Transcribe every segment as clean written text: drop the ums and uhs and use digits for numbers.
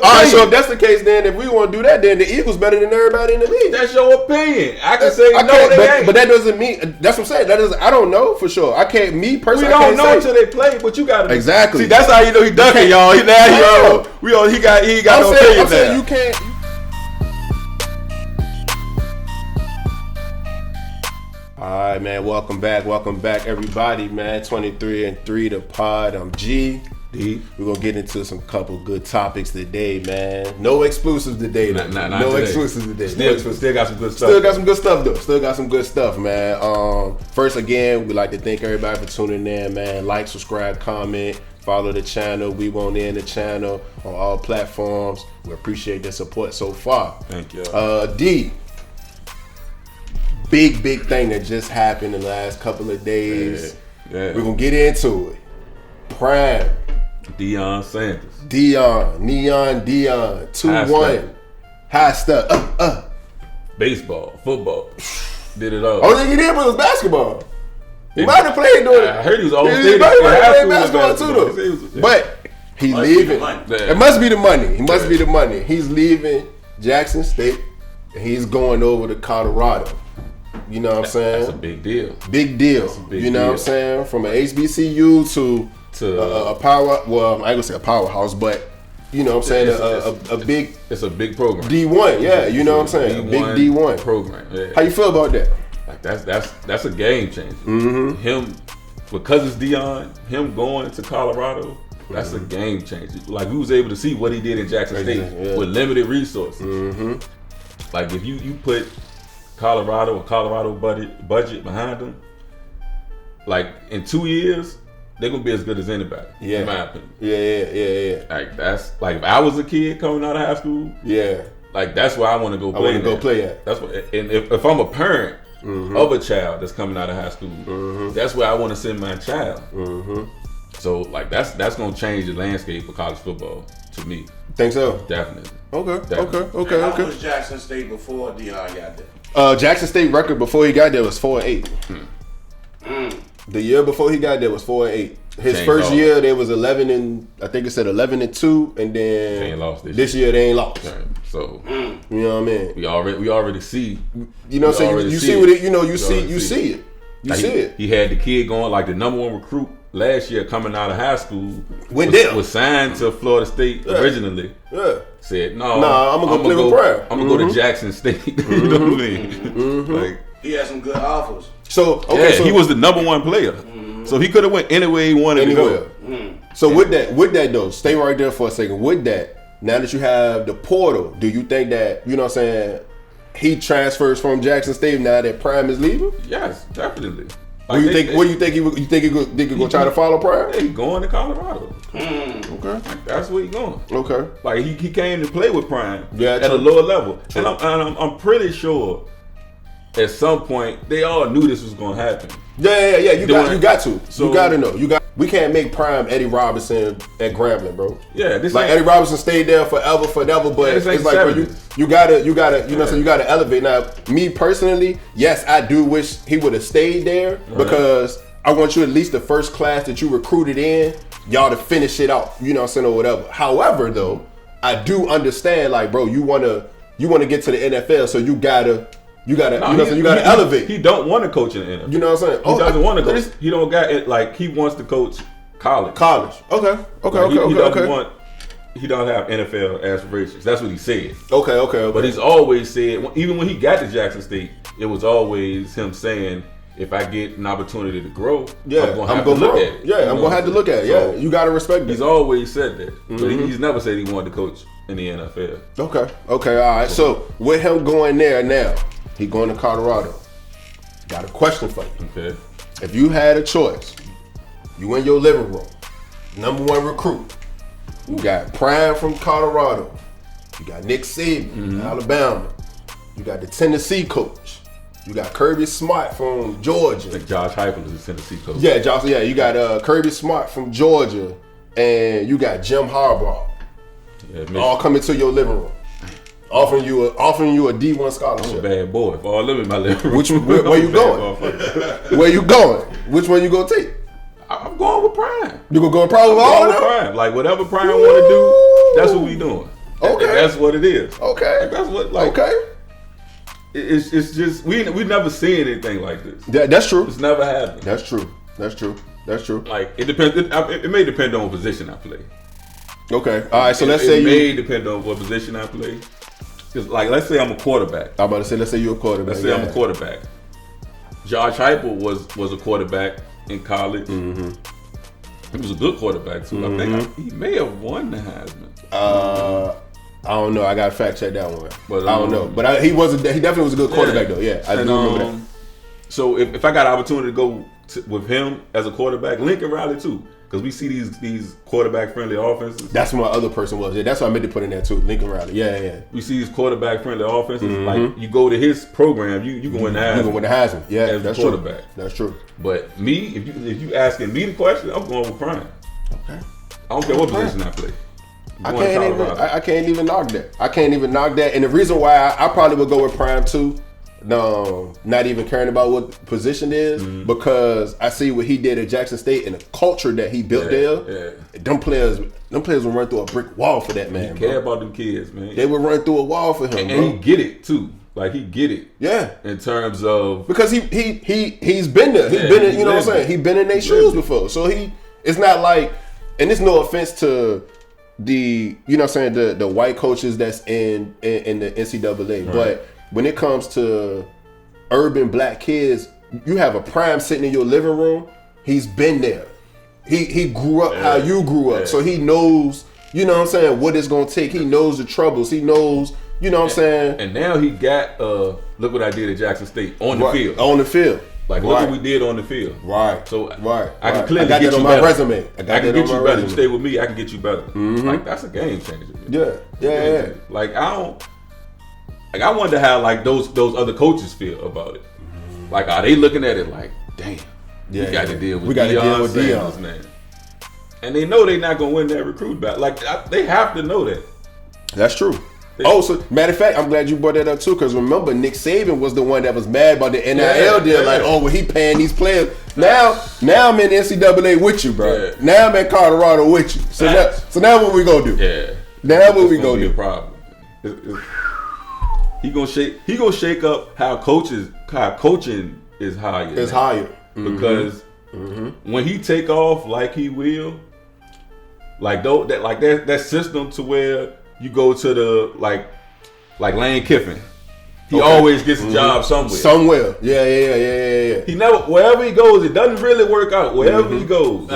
All right, so if that's the case, then if we want to do that, then the Eagles better than everybody in the league. That's your opinion. I can say no, they ain't. But that doesn't mean. That's what I'm saying. That doesn't. I don't know for sure. I can't. Me personally, we don't know until they play. But you got to exactly. See, that's how you know he ducking, y'all. He ain't got no opinion. I'm saying you can't. All right, man. Welcome back, everybody, man. 23-3 the pod. I'm G. D. We're gonna get into some couple good topics today, man. No exclusives today, though. No exclusives today. Still got some good stuff. Still got some good stuff, though. Still got some good stuff, man. First, again, we'd like to thank everybody for tuning in, man. Like, subscribe, comment, follow the channel. Wewantin the channel on all platforms. We appreciate the support so far. Thank you. D. Big thing that just happened in the last couple of days. Yeah. We're gonna get into it. Prime. Deion Sanders. Deion. 2-1. High step. Baseball, football. Did it all. Only thing he did was basketball. He might have played doing it. I heard he was all He might have played basketball too, though. But he's leaving. It must be the money. He must be the money. He's leaving Jackson State. And he's going over to Colorado. You know what I'm saying? That's a big deal. Big deal. You know what I'm saying? From an HBCU to a power. Well, I ain't gonna say a powerhouse, but you know what I'm saying? A big. It's a big program. D1, yeah. You know what I'm saying? A big D1 program. Yeah. How you feel about that? Like that's a game changer. Mm-hmm. Him, because it's Deion. Him going to Colorado. That's a game changer. Like we was able to see what he did in Jackson State with limited resources. Mm-hmm. Like if you put Colorado budget behind them, like in 2 years, they're gonna be as good as anybody. Yeah. In my opinion. Yeah. Like that's like if I was a kid coming out of high school. Yeah. Like that's where I want to go play. That's what. And if I'm a parent of a child that's coming out of high school, that's where I want to send my child. So like that's gonna change the landscape for college football to me. Think so? Definitely. Okay. How was Jackson State before Deion got there? Jackson State record before he got there was 4-8. The year before he got there was 4-8. His first year there was 11 and I think it said 11-2, and then they ain't lost this year they ain't lost. Right. So you know what I mean? We already see. You know what I'm saying? You see what it. You know you see it. You see it. He had the kid going like the number one recruit last year coming out of high school. Was signed to Florida State originally. Yeah. Said no. I'm gonna play with Prime. I'm gonna go to Jackson State. You know what I mean? Like he had some good offers. So he was the number one player. So he could have went anywhere he wanted to go. So with that though, stay right there for a second. With that, now that you have the portal, do you think that you know what I'm saying? He transfers from Jackson State now that Prime is leaving? Yes, definitely. What do you think he could go try to follow Prime? He going to Colorado. Okay, that's where he going. Okay, like he came to play with Prime at a lower level, and I'm pretty sure at some point they all knew this was going to happen. Yeah. You got to. So, you got to know. We can't make Prime Eddie Robinson at Grambling, bro. Yeah, this like Eddie Robinson stayed there forever. But it's like, bro, you gotta, you know, so you gotta elevate. Now, me personally, yes, I do wish he would have stayed there because I want you at least the first class that you recruited in, y'all to finish it out. You know what I'm saying, or whatever. However, though, I do understand, like, bro, you wanna get to the NFL, so you gotta elevate. He don't want to coach in the NFL. You know what I'm saying? He doesn't want to coach. He don't got it. Like he wants to coach college. Okay. He don't have NFL aspirations. That's what he said. Okay. But he's always said, even when he got to Jackson State, it was always him saying, if I get an opportunity to grow, I'm gonna have to look at it. Yeah, I'm gonna have to look at it. Yeah, you gotta respect it. He's always said that, but he's never said he wanted to coach in the NFL. Okay, all right. So with him going there now, he going to Colorado. Got a question for you. Okay. If you had a choice, you in your living room, number one recruit. You got Prime from Colorado. You got Nick Saban from Alabama. You got the Tennessee coach. You got Kirby Smart from Georgia. I think Josh Heupel is the Tennessee coach. Yeah, Josh. Yeah, you got Kirby Smart from Georgia, and you got Jim Harbaugh. Yeah, all coming to your living room. Offering you a D1 scholarship. I'm a bad boy. If all live in my living room. Where you going? Where you going? Which one you gonna take? I'm going with Prime. You gonna go with Prime with all of them? Prime. Like whatever Prime want to do, that's what we doing. That's what it is. Okay. Like, that's what. Like, okay. It's just we never seen anything like this. That's true. It's never happened. That's true. Like it depends. It may depend on what position I play. Okay. All right. So let's say it may depend on what position I play. Cause like let's say I'm a quarterback. I'm about to say let's say you're a quarterback. Let's say I'm a quarterback. Josh Heupel was a quarterback in college. Mm-hmm. He was a good quarterback too. Mm-hmm. I think he may have won the Heisman. I don't know. I got to fact check that one. But I don't know. But he definitely was a good quarterback though. Yeah, I do remember that. So if I got an opportunity to go with him as a quarterback, Lincoln Riley too. Because we see these quarterback-friendly offenses. That's what my other person was. Yeah, that's what I meant to put in there too. Lincoln Riley. Yeah. We see these quarterback-friendly offenses. Mm-hmm. Like you go to his program, you can win the Heisman. You can win the Heisman. Yeah, that's quarterback. True. That's true. But me, if you asking me the question, I'm going with Prime. Okay. I don't care what position I play. I can't even knock that. And the reason why I probably would go with Prime too. No, not even caring about what the position is, because I see what he did at Jackson State and the culture that he built there. Yeah. Them players will run through a brick wall for that man. He care about them kids, man. They would run through a wall for him, and he get it too. Like he get it. Yeah. In terms of because he's been there. He's been in, you know what I'm saying? He's been in their shoes before. So it's not like, and it's no offense to the, you know what I'm saying, the white coaches that's in the NCAA, right. But when it comes to urban black kids, you have a Prime sitting in your living room. He's been there. He grew up how you grew up. So he knows, you know what I'm saying, what it's going to take. He knows the troubles. He knows, you know what I'm saying. And now he got, look what I did at Jackson State on the field. On the field. Like, look what we did on the field. Right. So I can clearly get you better. Resume. I can get you better. You stay with me, I can get you better. Mm-hmm. Like, that's a game changer. Yeah. Like, I wonder how like those other coaches feel about it. Like, are they looking at it like, damn, we got to deal with Deion, man. And they know they're not gonna win that recruit battle. Like, they have to know that. That's true. So matter of fact, I'm glad you brought that up too, because remember Nick Saban was the one that was mad about the NIL deal. Like, well, he paying these players. Now I'm in NCAA with you, bro. Yeah. Now I'm in Colorado with you. So now what we gonna do? Yeah. Now what we gonna do? A problem. He gonna shake up how coaching is higher. It's higher because when he take off like he will, like that system to where you go to the like Lane Kiffin. He always gets a job somewhere. Yeah. He never, wherever he goes, it doesn't really work out. Wherever he goes,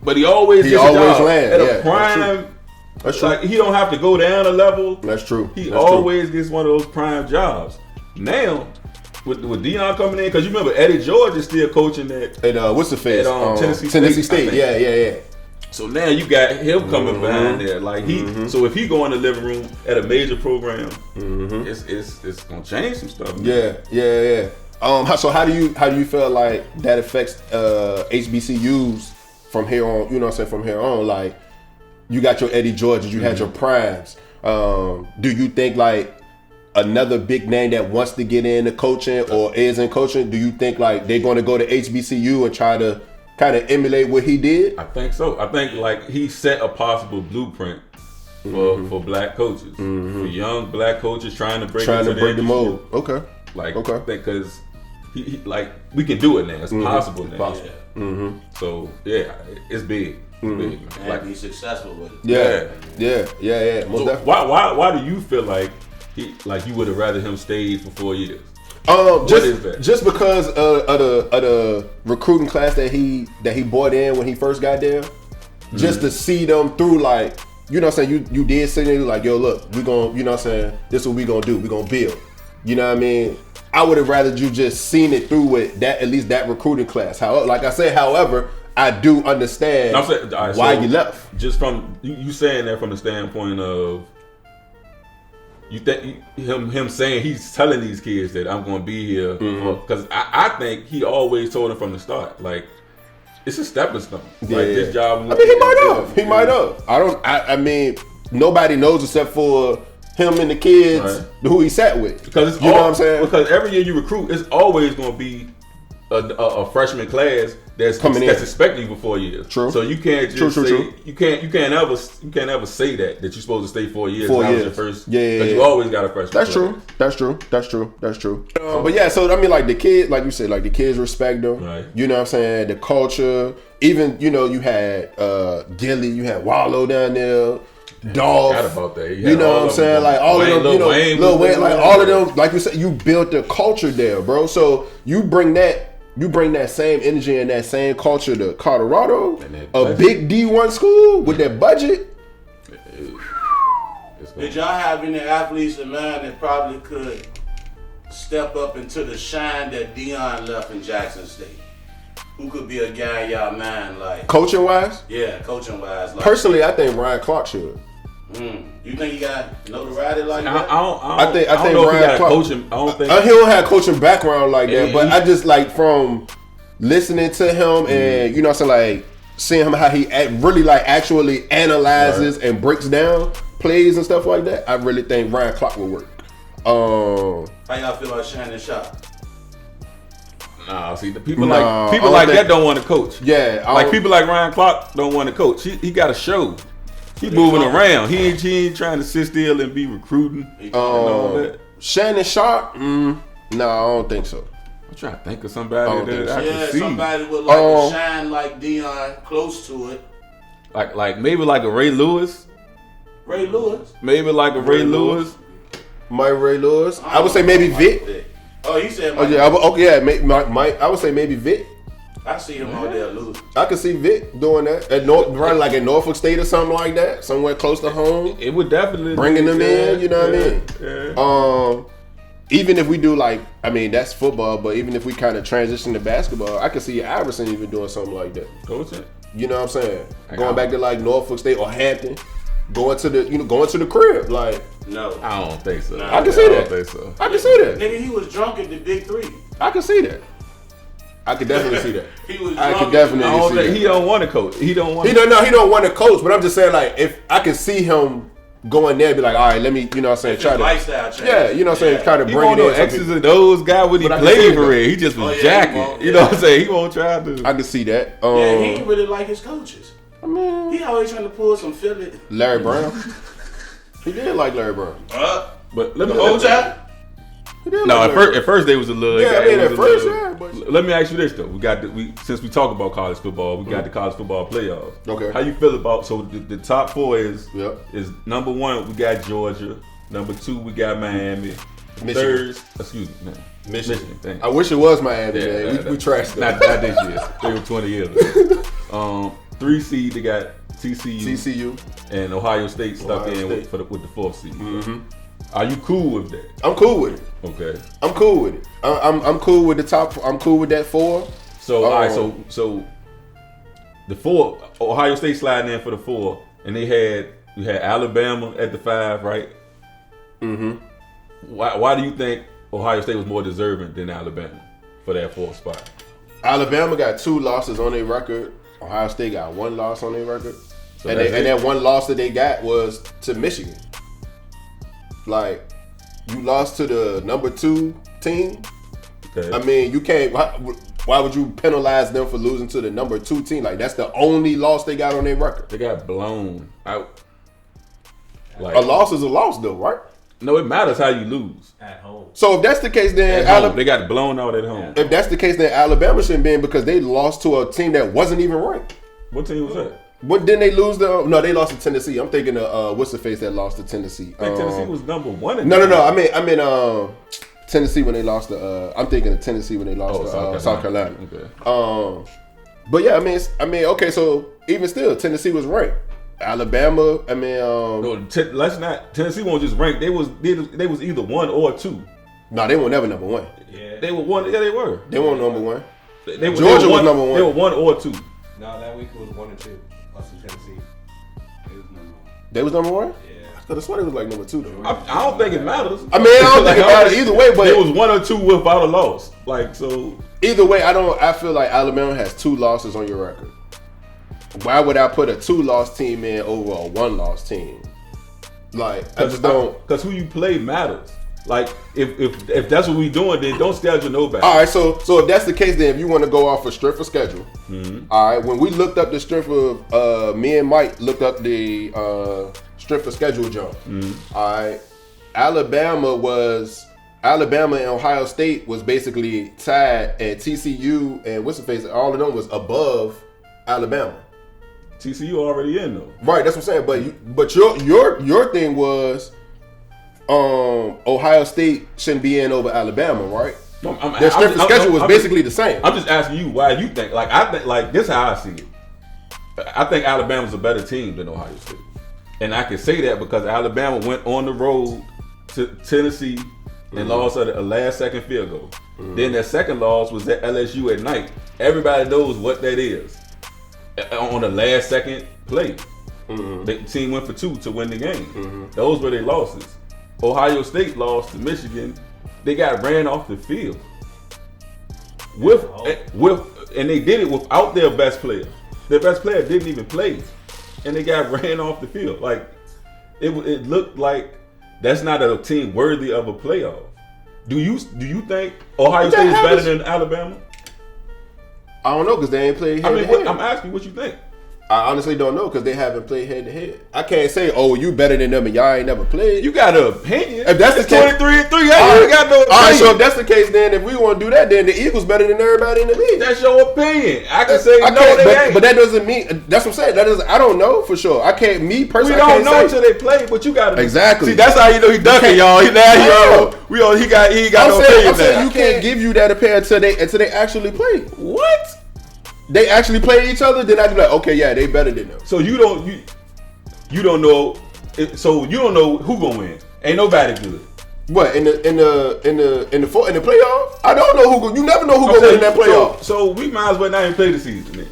but he always gets a job at a prime. That's true. Like, he don't have to go down a level. That's true. He always gets one of those prime jobs. Now, with Deion coming in, because you remember Eddie George is still coaching at what's the face? Tennessee State. Yeah. So now you got him coming behind there. Like so if he go in the living room at a major program, it's gonna change some stuff. Man. Yeah. So how do you feel like that affects HBCUs from here on? You know what I'm saying? From here on, like, you got your Eddie Georges, you had your Primes. Do you think like another big name that wants to get into coaching or is in coaching, do you think like they're going to go to HBCU and try to kind of emulate what he did? I think so. I think like he set a possible blueprint for black coaches, for young black coaches trying to break the mold. Okay. Like, I think because he like we can do it now. It's possible now. Possible. Yeah. So yeah, it's big. And like, be successful with it. Yeah. So why do you feel like you would have rather him stayed for 4 years? Just because of the recruiting class that he brought in when he first got there, just to see them through, like, you know what I'm saying, you did say like, yo, look, we gonna, you know what I'm saying, this is what we gonna do, we gonna build. You know what I mean? I would have rather you just seen it through with that, at least that recruiting class. However, I do understand why you left. Just from you saying that from the standpoint of you think him saying he's telling these kids that I'm going to be here because I think he always told them from the start, like, it's a stepping stone. Like, this job. I mean, he might have. I mean, nobody knows except for him and the kids who he sat with. Because you know what I'm saying? Because every year you recruit, it's always going to be a freshman class that's expecting you for 4 years. True. So you can't just say you can't ever say that you're supposed to stay 4 years. 4 years. Your first, because you always got a freshman. That's class. That's true. But yeah, so I mean, like the kids, like you said, like the kids respect them. Right. You know what I'm saying? The culture. Even you had Gilly, you had Wallow down there. Dolph, about that. You know what I'm saying? Like all Wayne, of them, Lil Wayne, like all of them, like you said, you built the culture there, bro. So you bring that same energy and that same culture to Colorado, a big D1 school with that budget. Did y'all have any athletes in mind that probably could step up into the shine that Deion left in Jackson State? Who could be a guy in y'all mind, like coaching wise? Yeah, coaching wise. Like, personally, I think Ryan Clark should. You think he got notoriety like that? I think Ryan Clark. Coaching, I don't think he don't have coaching background like that. But I just like from listening to him and you know what I'm saying, like seeing him how he really like actually analyzes and breaks down plays and stuff like that. I really think Ryan Clark will work. How y'all feel about Shannon Sharp? Nah, see the people like that don't want to coach. Yeah, like people like Ryan Clark don't want to coach. He got a show. He moving around. He ain't trying to sit still and be recruiting. And all that. Shannon Sharp? No, I don't think so. I'm trying to think of somebody that I can see. Somebody with like a shine like Deion, close to it. Like maybe like a Ray Lewis. Ray Lewis. Maybe like a Ray Lewis. My Ray Lewis. I would say maybe Vic. Oh, he said. I would say maybe Vic. I see him out there losing. I could see Vic doing that at running like at Norfolk State or something like that, somewhere close to home. It would definitely bringing them in. You know what I mean? Even if we do like, I mean that's football, but even if we kind of transition to basketball, I could see Iverson even doing something like that. Coaching. You know what I'm saying? Going back to like Norfolk State or Hampton, going to the crib. Like no, I don't think so. I can see that. I don't think so. I can see that. Nigga, he was drunk at the Big Three. I can see that. I could definitely see that. He was. I could definitely see that. He don't want to coach. He don't want to coach. But I'm just saying, like, if I can see him going there, and be like, all right, let me, you know, what I'm saying, try to lifestyle change. Yeah, you know, what I'm saying, kind of bring it in. X's and those guy when he played for it. He just was jacking. You know what I'm saying? He won't try to. I can see that. He ain't really like his coaches. I mean, he always trying to pull some Philly. Larry Brown. He did like Larry Brown. But let me at first they was a little. But let me ask you this though. Since we talk about college football, we got the college football playoffs. Okay. How you feel about the top four is number one we got Georgia, number two we got Miami, Michigan. Michigan. I wish it was Miami. We trashed them. Not this year. They were 20 years ago. 3 seed they got TCU, and Ohio State stuck in with the 4th seed. Mm-hmm. Are you cool with that? I'm cool with it. Okay. I'm cool with it. I'm cool with the top. I'm cool with that 4. So all right. So the 4, Ohio State sliding in for the 4, and you had Alabama at the 5, right? Mm-hmm. Why do you think Ohio State was more deserving than Alabama for that 4th spot? Alabama got 2 losses on their record. Ohio State got 1 loss on their record, and that 1 loss that they got was to Michigan. Like, you lost to the number 2 team. Okay. I mean, you can't. Why would you penalize them for losing to the number 2 team? Like, that's the only loss they got on their record. They got blown out. Like, a loss is a loss, though, right? No, it matters how you lose at home. So if that's the case, then they got blown out at home. If that's the case, then Alabama shouldn't be in because they lost to a team that wasn't even ranked. What team was that? What didn't they lose? No, they lost to Tennessee. I'm thinking of what's the face that lost to Tennessee. I think Tennessee was number 1. No. I mean Tennessee when they lost to. I'm thinking of Tennessee when they lost to South Carolina. Okay. But yeah, I mean, okay. So even still, Tennessee was ranked. Alabama, I mean, no, let's not. Tennessee won't just rank. They was either 1 or 2. No, they were never number 1. Yeah, they were 1. Yeah, they were. They weren't number 1. Georgia was number 1. They were 1 or 2. No, that week it was 1 or 2. Us in Tennessee. They was number 1. Yeah. I could have sworn it was like number 2 though. I don't think it matters. I mean, I don't think it matters either way. But it was 1 or 2 without a loss. Like so. Either way, I feel like Alabama has 2 losses on your record. Why would I put a 2-loss team in over a 1-loss team? Like, I just don't. Because who you play matters. Like if that's what we doing, then don't schedule nobody. All right, so if that's the case, then if you want to go off a strength of schedule, all right. When we looked up the strength of, me and Mike looked up the strength of schedule jump. All right, Alabama and Ohio State was basically tied, and TCU and what's the face, all of them was above Alabama. TCU already in though. Right, that's what I'm saying. But your thing was. Ohio State shouldn't be in over Alabama, right? No, their strength of schedule was basically the same. I'm just asking you why you think. Like I think, like this is how I see it. I think Alabama's a better team than Ohio State, and I can say that because Alabama went on the road to Tennessee and lost a last-second field goal. Then their second loss was at LSU at night. Everybody knows what that is. On the last-second play, the team went for 2 to win the game. Those were their losses. Ohio State lost to Michigan. They got ran off the field and they did it without their best player. Their best player didn't even play, and they got ran off the field. Like it looked like that's not a team worthy of a playoff. Do you think Ohio State is better than Alabama? I don't know because they ain't played head to head. I'm asking what you think. I honestly don't know because they haven't played head to head. I can't say, "Oh, you better than them," and y'all ain't never played. You got an opinion. If that's the case, 23-3, I ain't got no opinion. All right, so if that's the case, then if we want to do that, then the Eagles better than everybody in the league. That's your opinion. I can say no, they ain't. But that doesn't mean. That's what I'm saying. That doesn't. I don't know for sure. I can't. Me personally, we don't know until they play. But you got to exactly. See, that's how you know he ducking, y'all. He ain't got no opinion. I'm saying you can't give you that opinion until they actually play. What? They actually play each other, then I be like, okay, yeah, they better than them. So you don't know. So you don't know who gonna win. Ain't nobody good. What in the playoff? I don't know who. You never know who gonna win in that playoff. So we might as well not even play the season then.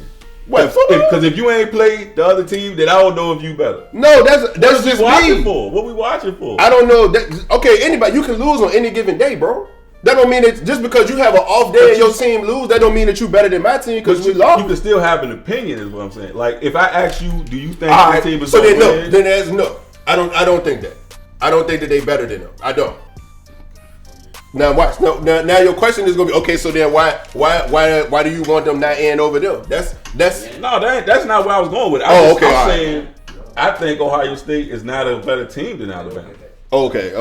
What? Because if you ain't played the other team, then I don't know if you better. No, that's just me. What we watching for? I don't know. Okay, anybody, you can lose on any given day, bro. That don't mean that just because you have an off day and your team lose, that don't mean that you better than my team because we lost. You can still have an opinion, is what I'm saying. Like if I ask you, do you think this team is so gonna then win? Then there's no. I don't think that. I don't think that they better than them. I don't. Now watch. Now your question is gonna be okay. So then why do you want them not in over them? That's not where I was going with it. I'm saying I think Ohio State is not a better team than Alabama. Okay.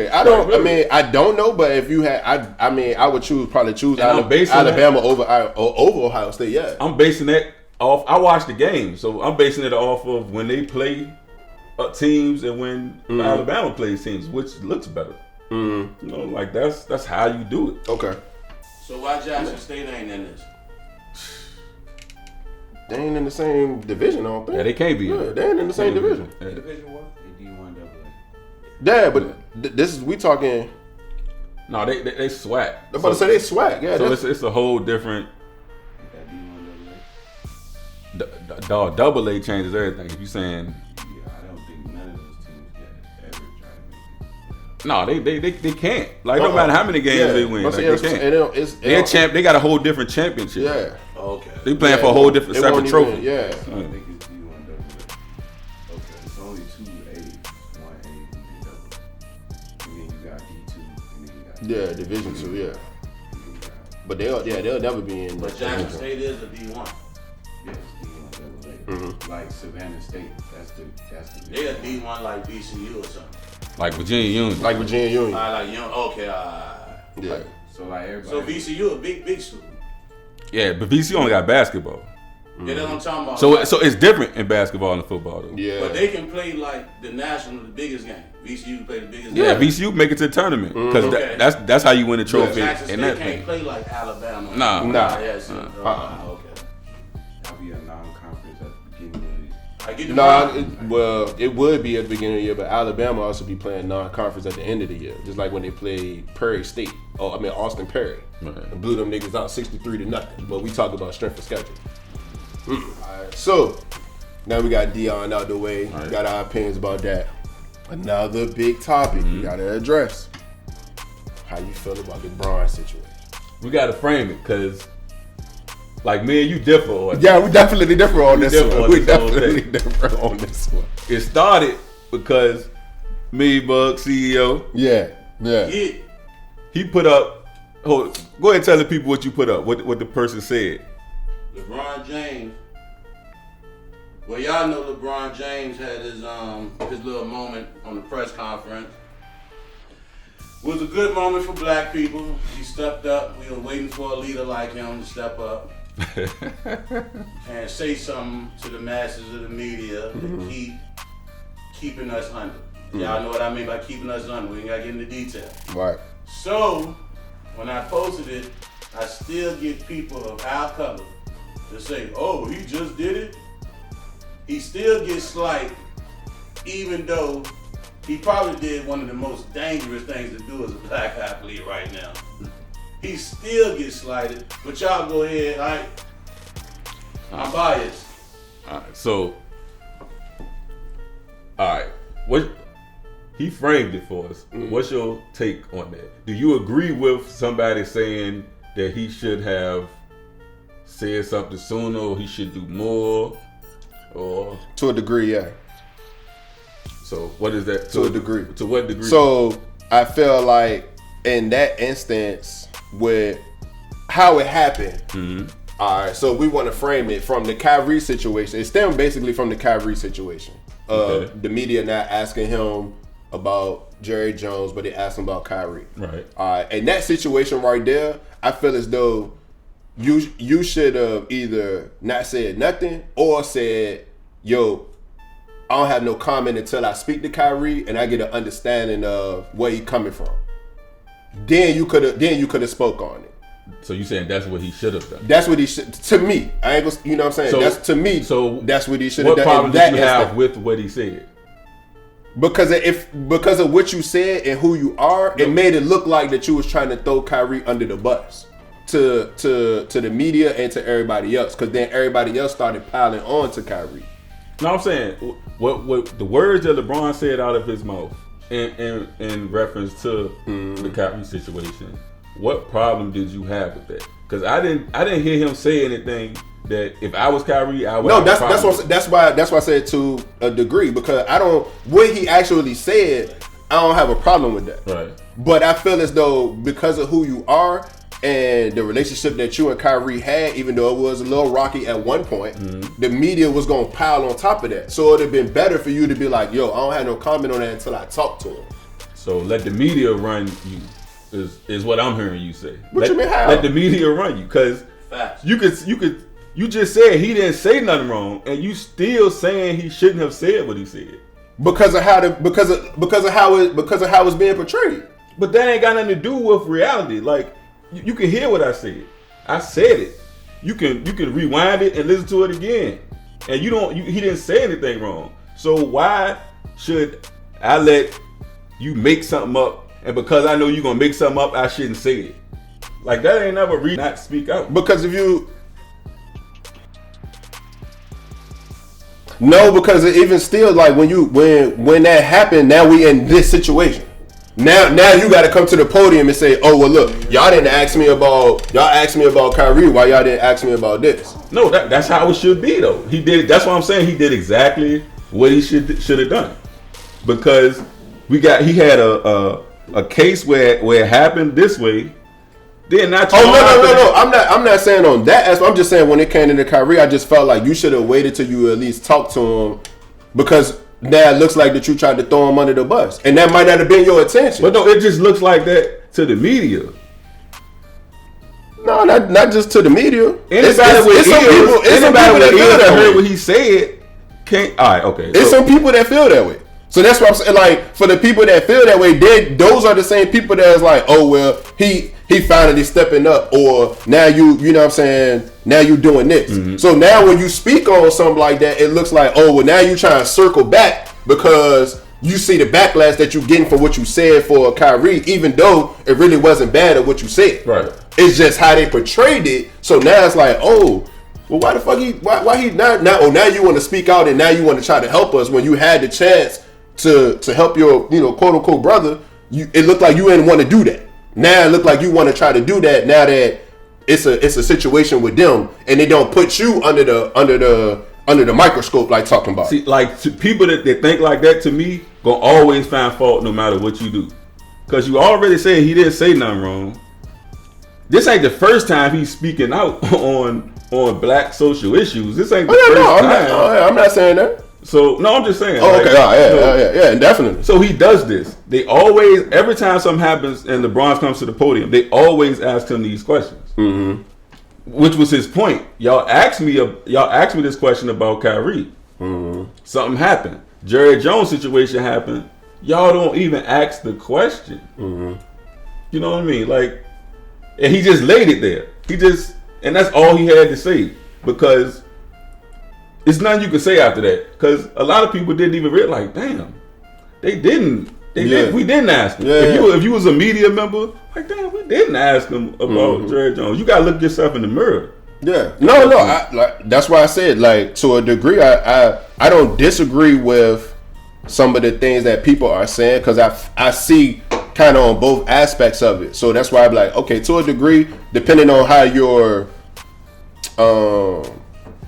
I don't know, but if you had, I would probably choose Alabama over Ohio State. Yeah, I'm basing that off. I watched the game, so I'm basing it off of when they play teams and when Alabama plays teams, which looks better. You know, like that's how you do it. Okay. So why Jackson State ain't in this? They ain't in the same division, I don't think. Yeah, they can't be. Yeah, they ain't in the same division. Division 1? D1 AA. Yeah, but this is we talking. No, they swag. I'm about to say they swag. Yeah, so it's a whole different. Double A changes everything. If you saying. Yeah, I don't think none of those teams can ever try to make it. No, they can't. Like no matter how many games they win, like, they can't. They got a whole different championship. Yeah. Okay. They playing for a whole different separate trophy. Yeah. I think it's D1 AA. Okay, it's only 2 A's, 1 A and double. And then you got D2, and then you got Division 2. Yeah. But they'll never be in. But Jackson State is a D1. Yes, D1 AA. Like Savannah State, that's the. They a D1 like VCU or something. Like Virginia Union. Like Virginia Union. Like Union. Okay. Yeah. So like everybody. So VCU a big school. Yeah, but VCU only got basketball. Yeah, that's what I'm talking about. So it's different in basketball and football though. Yeah. But they can play like the biggest game. VCU play the biggest game. Yeah, VCU make it to the tournament because that's how you win the trophy. Jackson State that can't play like Alabama. Nah. Okay. That'll be a non-conference at the beginning of the year. It would be at the beginning of the year, but Alabama also be playing non-conference at the end of the year, just like when they played Prairie State. Austin Perry, and blew them niggas out 63-0. But we talk about strength of schedule. Alright, so now we got Deion out the way. We got our opinions about that. Another big topic we gotta address. How you feel about the Braun situation? We gotta frame it because. Like me and you differ on Yeah, we definitely differ on this one. We definitely differ on this one. It started because me, Bug, CEO. Yeah. Yeah. He put up. Go ahead and tell the people what you put up. What the person said. LeBron James. Well, y'all know LeBron James had his little moment on the press conference. It was a good moment for black people. He stepped up. We were waiting for a leader like him to step up and say something to the masses of the media to keeping us under. Y'all know what I mean by keeping us under. We ain't gotta get into detail. Right. So when I posted it, I still get people of our color to say, "Oh, he just did it." He still gets slight, even though he probably did one of the most dangerous things to do as a black athlete right now. He still gets slighted, but y'all go ahead. I'm biased. All right, so, what he framed it for us. What's your take on that? Do you agree with somebody saying that he should have said something sooner, or he should do more, or to a degree, yeah? So what is that? To a degree. To what degree? So I feel like in that instance, with how it happened. All right, so we want to frame it from the Kyrie situation. It stemmed basically from the Kyrie situation. The media not asking him about Jerry Jones, but they asked him about Kyrie. Right. All right, and that situation right there, I feel as though you should have either not said nothing or said, "Yo, I don't have no comment until I speak to Kyrie and I get an understanding of where he coming from." Then you could have spoke on it. So you saying that's what he should have done? That's what he should. To me, I ain't gonna. You know what I'm saying? So, that's to me. So that's what he should have done. What problem did you have with what he said? Because of what you said and who you are, it made it look like that you was trying to throw Kyrie under the bus to the media and to everybody else. Because then everybody else started piling on to Kyrie. No, I'm saying what the words that LeBron said out of his mouth in reference to the Kyrie situation. What problem did you have with that? Because I didn't hear him say anything that if I was Kyrie, I would. No, that's why I said to a degree, because what he actually said, I don't have a problem with that. Right. But I feel as though because of who you are and the relationship that you and Kyrie had, even though it was a little rocky at one point, the media was gonna pile on top of that. So it'd have been better for you to be like, "Yo, I don't have no comment on that until I talk to him." So let the media run you. Is what I'm hearing you say. What you mean how? Let the media run you, because you just said he didn't say nothing wrong, and you still saying he shouldn't have said what he said because of how it's being portrayed. But that ain't got nothing to do with reality. Like you can hear what I said. I said it. You can rewind it and listen to it again, and he didn't say anything wrong. So why should I let you make something up? And because I know you're going to make something up, I shouldn't say it. Like, that ain't never not speak out. Because if you... No, because even still, like, when that happened, now we in this situation. Now you got to come to the podium and say, "Oh, well, look, y'all asked me about Kyrie. Why y'all didn't ask me about this?" No, that's how it should be, though. He did. That's what I'm saying. He did exactly what he should have done. Because he had a case where it happened this way, then not. No. I'm not saying on that aspect. I'm just saying when it came into Kyrie, I just felt like you should have waited till you at least talked to him, because now it looks like that you tried to throw him under the bus, and that might not have been your intention. But no, it just looks like that to the media. No, not just to the media. Anybody with ears that heard what he said can't. All right, okay. It's some people that feel that way. So that's what I'm saying. Like, for the people that feel that way, those are the same people that's like, "Oh, well, he finally stepping up," or now you know what I'm saying, now you doing this. So now when you speak on something like that, it looks like, "Oh, well, now you trying to circle back because you see the backlash that you're getting for what you said for Kyrie, even though it really wasn't bad at what you said." Right. It's just how they portrayed it. So now it's like, "Oh, well, why the fuck why he not now? Oh, now you want to speak out and now you want to try to help us when you had the chance to help your, quote unquote brother." It looked like you didn't want to do that. Now it looked like you want to try to do that now that it's a situation with them and they don't put you under the microscope like talking about. See, like, to people that think like that, to me, gonna always find fault no matter what you do. because you already said he didn't say nothing wrong. This ain't the first time he's speaking out on black social issues. This ain't the first time. I'm not saying that. So no, I'm just saying. Oh, okay, yeah, definitely. So he does this. They always, every time something happens and LeBron comes to the podium, they always ask him these questions. Mm-hmm. Which was his point. Y'all asked me this question about Kyrie. Mm-hmm. Something happened. Jerry Jones situation happened. Y'all don't even ask the question. Mm-hmm. You know what I mean? Like, and he just laid it there. And that's all he had to say, because it's nothing you can say after that. Because a lot of people didn't even realize, damn, we didn't ask him. If you was a media member, like, damn, we didn't ask him about Jerry Jones. You gotta look yourself in the mirror. Yeah, no. That's why I said, like, to a degree, I don't disagree with some of the things that people are saying, because I see kind of on both aspects of it. So that's why I'm like, okay, to a degree, depending on how your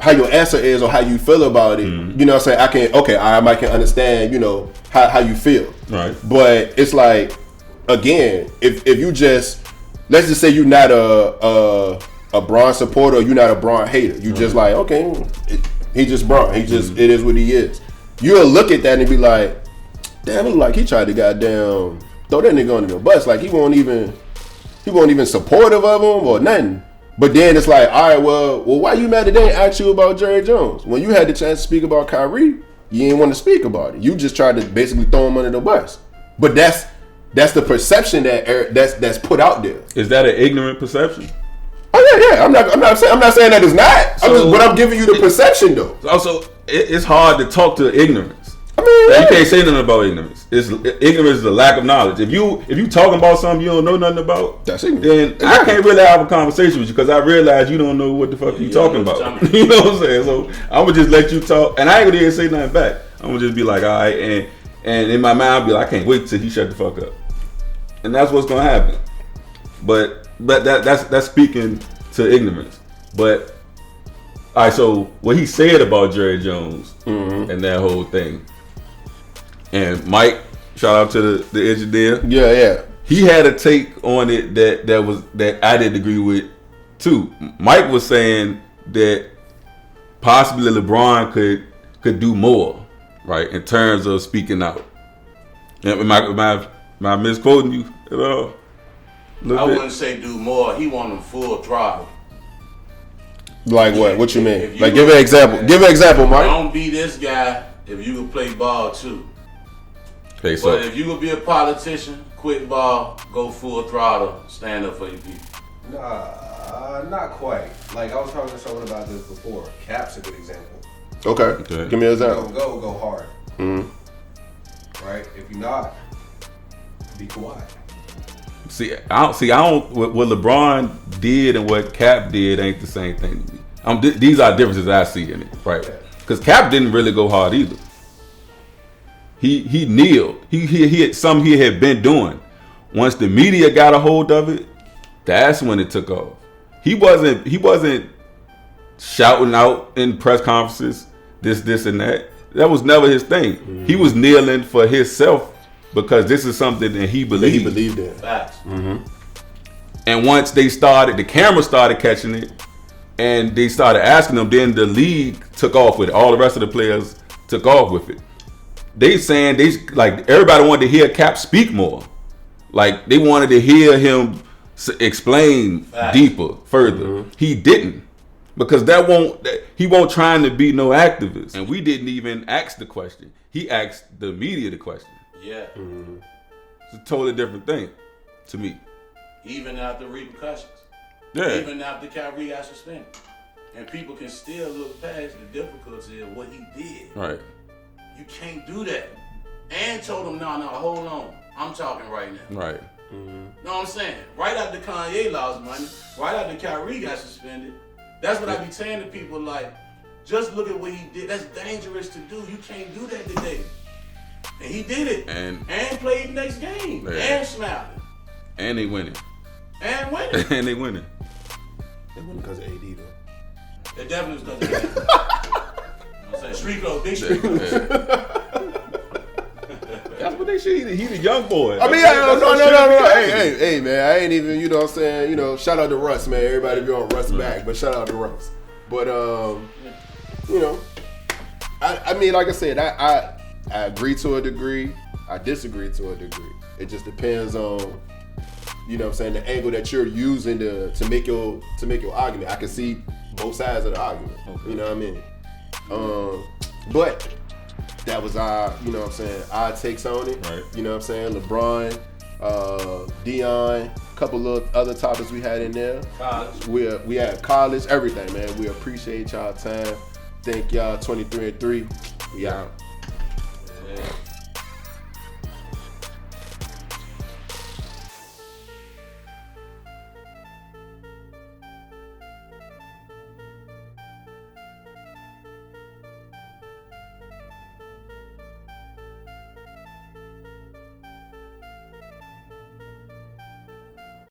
answer is or how you feel about it, you know what I'm saying, I might can understand, you know, how you feel. Right. But it's like, again, if you just, let's just say you're not a Bron supporter, or you're not a Bron hater. You just like, okay, he just Bron. He just, it is what he is. You'll look at that and be like, damn, it look like he tried to goddamn throw that nigga under the bus. Like, he won't even supportive of him or nothing. But then it's like, all right, well, why you mad that they didn't ask you about Jerry Jones? When you had the chance to speak about Kyrie, you didn't want to speak about it. You just tried to basically throw him under the bus. But that's the perception that's put out there. Is that an ignorant perception? Oh yeah. I'm not saying that it's not. But I'm giving you the perception though. Also, it's hard to talk to ignorance. I mean, you can't say nothing about ignorance. Ignorance is a lack of knowledge. If you talking about something you don't know nothing about, that's ignorant. Then exactly. I can't really have a conversation with you, because I realize you don't know what the fuck you talking about. You know what I'm saying? So I'm gonna just let you talk, and I ain't gonna even say nothing back. I'm gonna just be like, all right, and in my mind I'll be like, I can't wait till he shut the fuck up, and that's what's gonna happen. But that's speaking to ignorance. But all right, so what he said about Jerry Jones and that whole thing. And Mike, shout out to the engineer. Yeah. He had a take on it that I didn't agree with too. Mike was saying that possibly LeBron could do more, right, in terms of speaking out. Am I misquoting you at all? I wouldn't say do more. He want him full throttle. Like what? What you mean? Like, give an example. Give an example, Mike. Don't be this guy if you could play ball too. Okay, so but if you could be a politician, quit ball, go full throttle, stand up for your people. Nah, not quite. Like, I was talking to someone about this before. Cap's a good example. Okay. Give me an example. Go hard. Right? If you're not, be quiet. I don't. What LeBron did and what Cap did ain't the same thing to me. These are differences I see in it, right? Because Cap didn't really go hard either. He kneeled. He had something he had been doing. Once the media got a hold of it, that's when it took off. He wasn't shouting out in press conferences, this and that. That was never his thing. Mm-hmm. He was kneeling for himself, because this is something that he believed. He believed in. Facts. Mm-hmm. And once the camera started catching it, and they started asking him, then the league took off with it. All the rest of the players took off with it. Everybody wanted to hear Cap speak more. Like, they wanted to hear him explain deeper, further. Mm-hmm. He didn't, because he won't trying to be no activist. And we didn't even ask the question. He asked the media the question. Yeah. Mm-hmm. It's a totally different thing to me. Even after repercussions. Yeah. Even after Kyrie got suspended. And people can still look past the difficulty of what he did. Right. You can't do that. And told him, no, hold on. I'm talking right now. Right. Mm-hmm. Know what I'm saying? Right after Kanye lost money, right after Kyrie got suspended, that's what I be saying to people, like, just look at what he did. That's dangerous to do. You can't do that today. And he did it. And played the next game. Yeah. And smiled. And they winning. And winning. And they winning. They winning because of AD though. It definitely was because of AD. You know what I'm saying? Street clothes, big street clothes. but they shit. He's a young boy. I mean, no. Hey, man, I ain't even, you know what I'm saying, you know, shout out to Russ, man. Everybody be on Russ back, but shout out to Russ. But, you know, I mean, like I said, I agree to a degree. I disagree to a degree. It just depends on, you know what I'm saying, the angle that you're using to make your argument. I can see both sides of the argument. Okay. You know what I mean? But that was our, you know what I'm saying, our takes on it. Right. You know what I'm saying? LeBron, Deion, a couple of other topics we had in there. College. We had college, everything, man. We appreciate y'all time. Thank y'all. 23-3. We out.